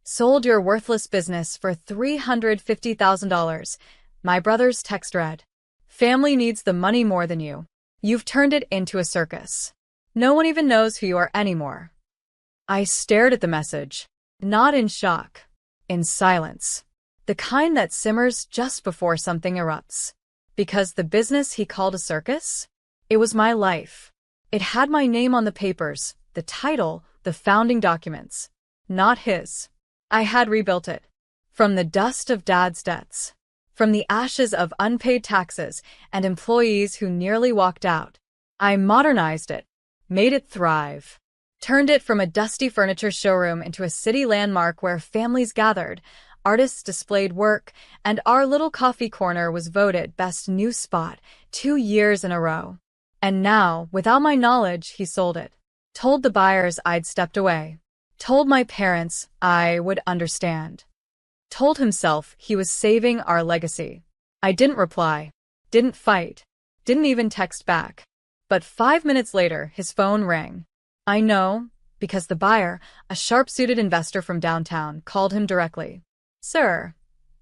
Sold your worthless business for $350,000. My brother's text read. Family needs the money more than you. You've turned it into a circus. No one even knows who you are anymore. I stared at the message, not in shock, in silence. The kind that simmers just before something erupts. Because the business he called a circus? It was my life. It had my name on the papers, the title, the founding documents. Not his. I had rebuilt it. From the dust of Dad's debts. From the ashes of unpaid taxes and employees who nearly walked out. I modernized it, made it thrive. Turned it from a dusty furniture showroom into a city landmark where families gathered, artists displayed work, and our little coffee corner was voted best new spot 2 years in a row. And now, without my knowledge, he sold it. Told the buyers I'd stepped away. Told my parents I would understand. Told himself he was saving our legacy. I didn't reply, didn't fight, didn't even text back. But 5 minutes later, his phone rang. I know, because the buyer, a sharp-suited investor from downtown, called him directly. Sir,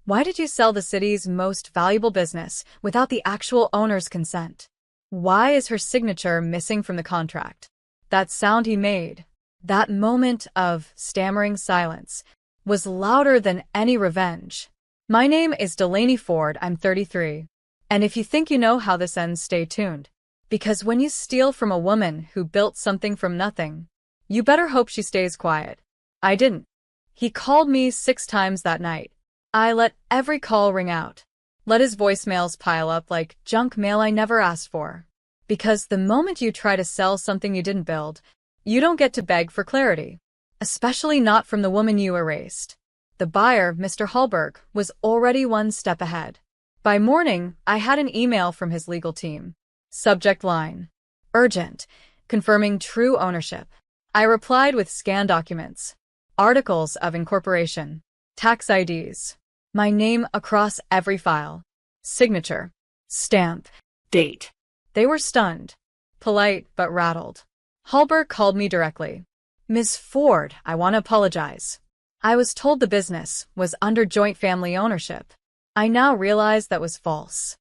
why did you sell the city's most valuable business without the actual owner's consent? Why is her signature missing from the contract? That sound he made, that moment of stammering silence, was louder than any revenge. My name is Delaney Ford, I'm 33. And if you think you know how this ends, stay tuned. Because when you steal from a woman who built something from nothing, you better hope she stays quiet. I didn't. He called me 6 times that night. I let every call ring out. Let his voicemails pile up like junk mail I never asked for. Because the moment you try to sell something you didn't build, you don't get to beg for clarity. Especially not from the woman you erased. The buyer, Mr. Hallberg, was already 1 step ahead. By morning, I had an email from his legal team. Subject line. Urgent. Confirming true ownership. I replied with scanned documents. Articles of incorporation. Tax IDs. My name across every file. Signature. Stamp. Date. They were stunned. Polite but rattled. Hallberg called me directly. Ms. Ford, I want to apologize. I was told the business was under joint family ownership. I now realize that was false.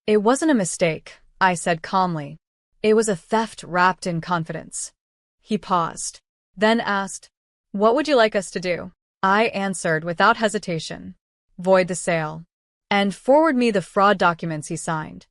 It wasn't a mistake, I said calmly. It was a theft wrapped in confidence. He paused, then asked, What would you like us to do? I answered without hesitation. Void the sale. And forward me the fraud documents he signed.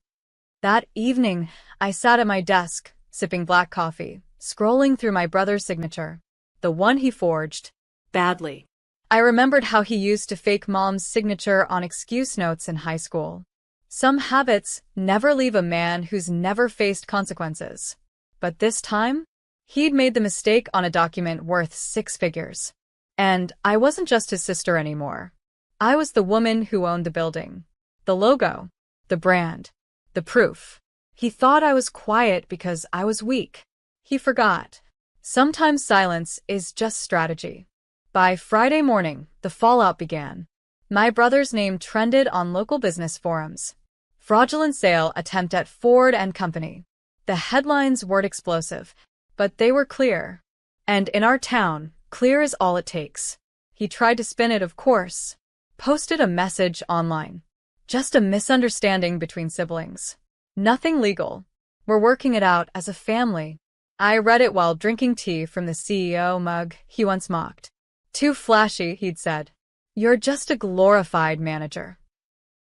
That evening, I sat at my desk, sipping black coffee, scrolling through my brother's signature. The one he forged. Badly. I remembered how he used to fake Mom's signature on excuse notes in high school. Some habits never leave a man who's never faced consequences. But this time, he'd made the mistake on a document worth 6 figures. And I wasn't just his sister anymore. I was the woman who owned the building. The logo. The brand. The proof. He thought I was quiet because I was weak. He forgot. Sometimes silence is just strategy. By Friday morning, the fallout began. My brother's name trended on local business forums. Fraudulent sale attempt at Ford and Company. The headlines weren't explosive, but they were clear. And in our town, clear is all it takes. He tried to spin it, of course. Posted a message online. Just a misunderstanding between siblings. Nothing legal. We're working it out as a family. I read it while drinking tea from the CEO mug he once mocked. Too flashy, he'd said. You're just a glorified manager.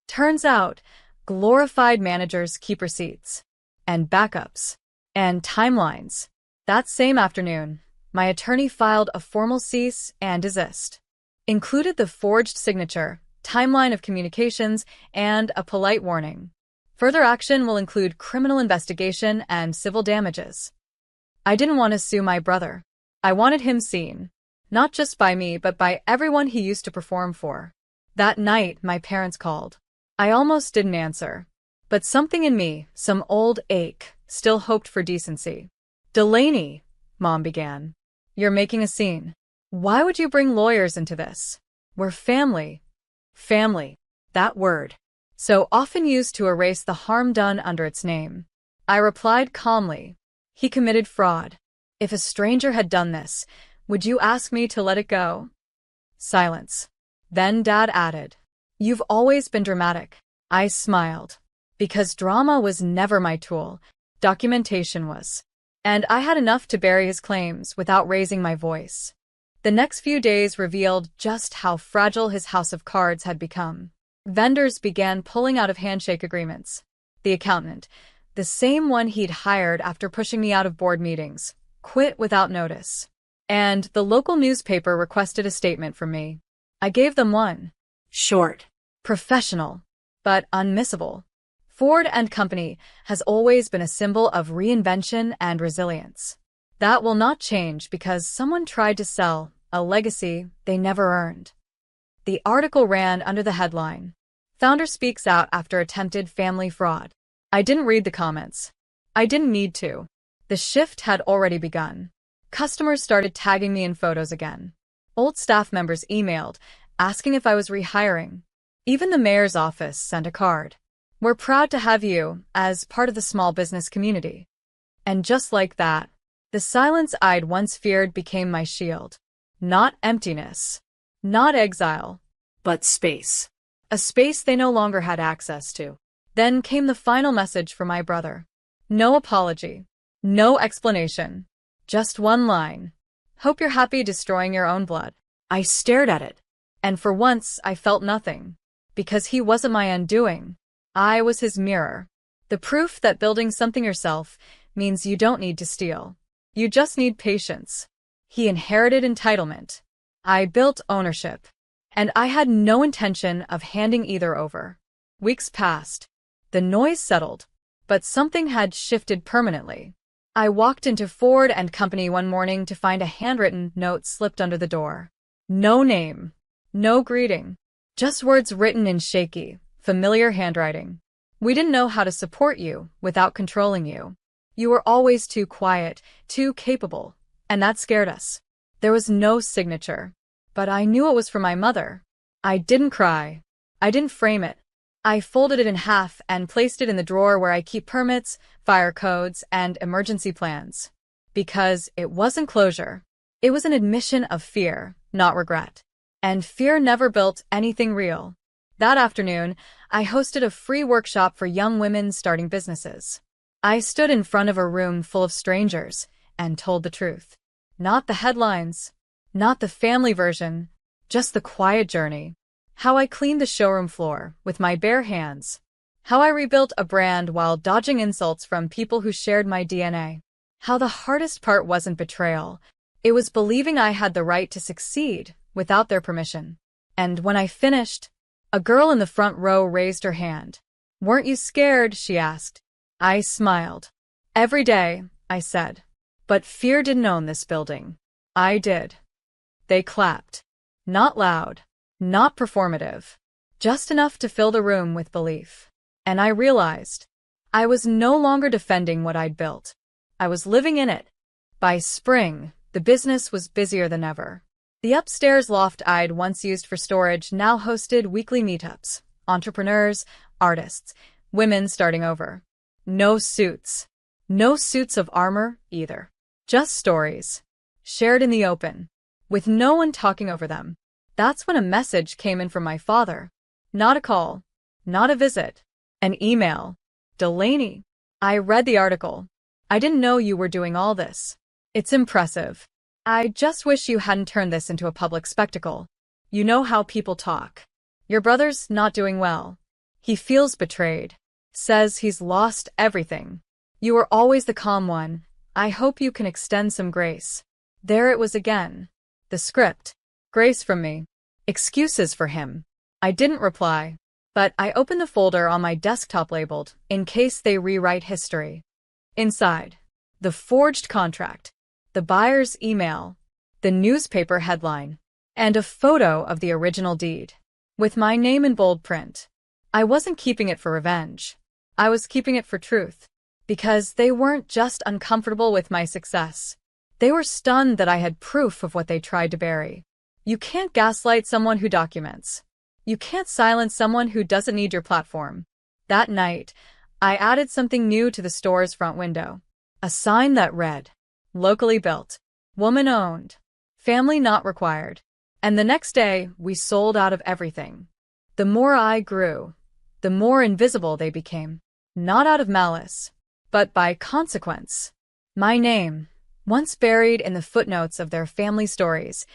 Turns out, glorified managers keep receipts. And backups. And timelines. That same afternoon, my attorney filed a formal cease and desist. Included the forged signature, timeline of communications, and a polite warning. Further action will include criminal investigation and civil damages. I didn't want to sue my brother. I wanted him seen. Not just by me, but by everyone he used to perform for. That night, my parents called. I almost didn't answer. But something in me, some old ache, still hoped for decency. Delaney, Mom began. You're making a scene. Why would you bring lawyers into this? We're family. Family. That word. So often used to erase the harm done under its name. I replied calmly. He committed fraud. If a stranger had done this, would you ask me to let it go? Silence. Then Dad added, "You've always been dramatic." I smiled. Because drama was never my tool, documentation was. And I had enough to bury his claims without raising my voice. The next few days revealed just how fragile his house of cards had become. Vendors began pulling out of handshake agreements. The accountant, the same one he'd hired after pushing me out of board meetings, quit without notice. And the local newspaper requested a statement from me. I gave them one. Short, professional, but unmissable. Ford & Company has always been a symbol of reinvention and resilience. That will not change because someone tried to sell a legacy they never earned. The article ran under the headline, "Founder speaks out after attempted family fraud." I didn't read the comments. I didn't need to. The shift had already begun. Customers started tagging me in photos again. Old staff members emailed, asking if I was rehiring. Even the mayor's office sent a card. "We're proud to have you as part of the small business community." And just like that, the silence I'd once feared became my shield. Not emptiness, not exile, but space. A space they no longer had access to. Then came the final message from my brother. No apology, no explanation, just one line. "Hope you're happy destroying your own blood." I stared at it, and for once I felt nothing, because he wasn't my undoing. I was his mirror. The proof that building something yourself means you don't need to steal. You just need patience. He inherited entitlement. I built ownership. And I had no intention of handing either over. Weeks passed. The noise settled, but something had shifted permanently. I walked into Ford & Company one morning to find a handwritten note slipped under the door. No name, no greeting, just words written in shaky, familiar handwriting. "We didn't know how to support you without controlling you. You were always too quiet, too capable, and that scared us." There was no signature, but I knew it was from my mother. I didn't cry. I didn't frame it. I folded it in half and placed it in the drawer where I keep permits, fire codes, and emergency plans. Because it wasn't closure. It was an admission of fear, not regret. And fear never built anything real. That afternoon, I hosted a free workshop for young women starting businesses. I stood in front of a room full of strangers and told the truth. Not the headlines, not the family version, just the quiet journey. How I cleaned the showroom floor with my bare hands. How I rebuilt a brand while dodging insults from people who shared my DNA. How the hardest part wasn't betrayal. It was believing I had the right to succeed without their permission. And when I finished, a girl in the front row raised her hand. "Weren't you scared?" she asked. I smiled. "Every day," I said. "But fear didn't own this building. I did." They clapped. Not loud. Not performative. Just enough to fill the room with belief. And I realized I was no longer defending what I'd built. I was living in it. By spring, the business was busier than ever. The upstairs loft I'd once used for storage now hosted weekly meetups. Entrepreneurs, artists, women starting over. No suits. No suits of armor, either. Just stories. Shared in the open. With no one talking over them. That's when a message came in from my father. Not a call. Not a visit. An email. "Delaney, I read the article. I didn't know you were doing all this. It's impressive. I just wish you hadn't turned this into a public spectacle. You know how people talk. Your brother's not doing well. He feels betrayed. Says he's lost everything. You were always the calm one. I hope you can extend some grace." There it was again. The script. Grace from me. Excuses for him. I didn't reply, but I opened the folder on my desktop labeled, "In case they rewrite history." Inside, the forged contract, the buyer's email, the newspaper headline, and a photo of the original deed, with my name in bold print. I wasn't keeping it for revenge. I was keeping it for truth, because they weren't just uncomfortable with my success. They were stunned that I had proof of what they tried to bury. You can't gaslight someone who documents. You can't silence someone who doesn't need your platform. That night, I added something new to the store's front window. A sign that read, "Locally built. Woman owned. Family not required." And the next day, we sold out of everything. The more I grew, the more invisible they became. Not out of malice, but by consequence. My name, once buried in the footnotes of their family stories,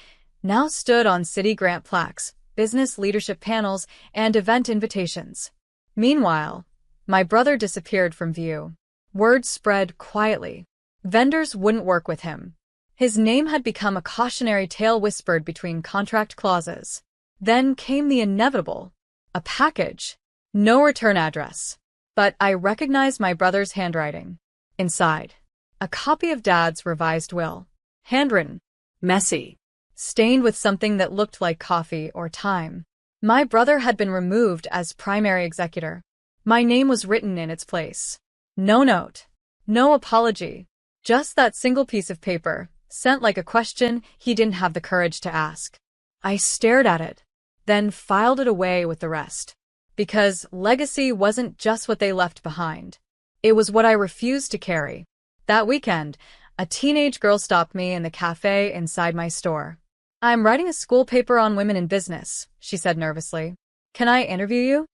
now stood on city grant plaques, business leadership panels, and event invitations. Meanwhile, my brother disappeared from view. Word spread quietly. Vendors wouldn't work with him. His name had become a cautionary tale whispered between contract clauses. Then came the inevitable. A package. No return address. But I recognized my brother's handwriting. Inside, a copy of Dad's revised will. Handwritten. Messy. Stained with something that looked like coffee or time. My brother had been removed as primary executor. My name was written in its place. No note. No apology. Just that single piece of paper, sent like a question he didn't have the courage to ask. I stared at it, then filed it away with the rest. Because legacy wasn't just what they left behind. It was what I refused to carry. That weekend, a teenage girl stopped me in the cafe inside my store. "I'm writing a school paper on women in business," she said nervously. "Can I interview you?"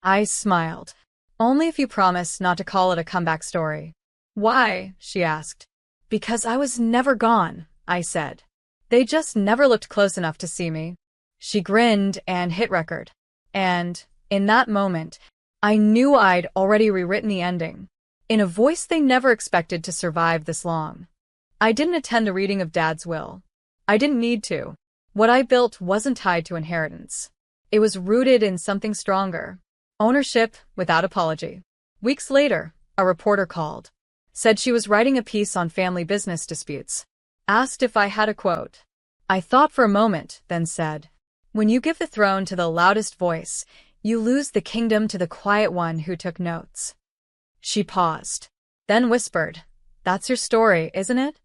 I smiled. "Only if you promise not to call it a comeback story." "Why?" she asked. "Because I was never gone," I said. "They just never looked close enough to see me." She grinned and hit record. And, in that moment, I knew I'd already rewritten the ending. In a voice they never expected to survive this long. I didn't attend a reading of Dad's will. I didn't need to. What I built wasn't tied to inheritance. It was rooted in something stronger. Ownership without apology. Weeks later, a reporter called. Said she was writing a piece on family business disputes. Asked if I had a quote. I thought for a moment, then said, "When you give the throne to the loudest voice, you lose the kingdom to the quiet one who took notes." She paused, then whispered, "That's your story, isn't it?"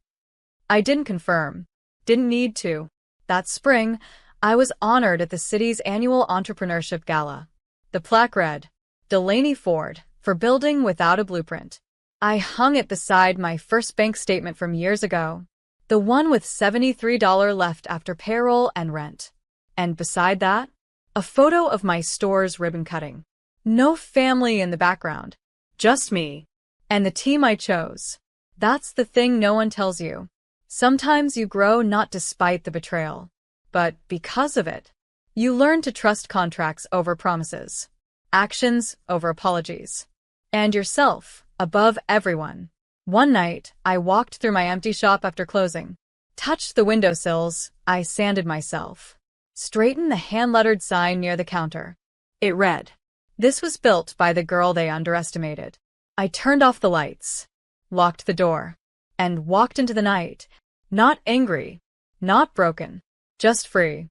I didn't confirm. Didn't need to. That spring, I was honored at the city's annual entrepreneurship gala. The plaque read, "Delaney Ford, for building without a blueprint." I hung it beside my first bank statement from years ago, the one with $73 left after payroll and rent. And beside that, a photo of my store's ribbon cutting. No family in the background, just me and the team I chose. That's the thing no one tells you. Sometimes you grow not despite the betrayal, but because of it. You learn to trust contracts over promises, actions over apologies, and yourself above everyone. One night, I walked through my empty shop after closing, touched the windowsills, I sanded myself, straightened the hand-lettered sign near the counter. It read, "This was built by the girl they underestimated." I turned off the lights, locked the door, and walked into the night, not angry, not broken, just free.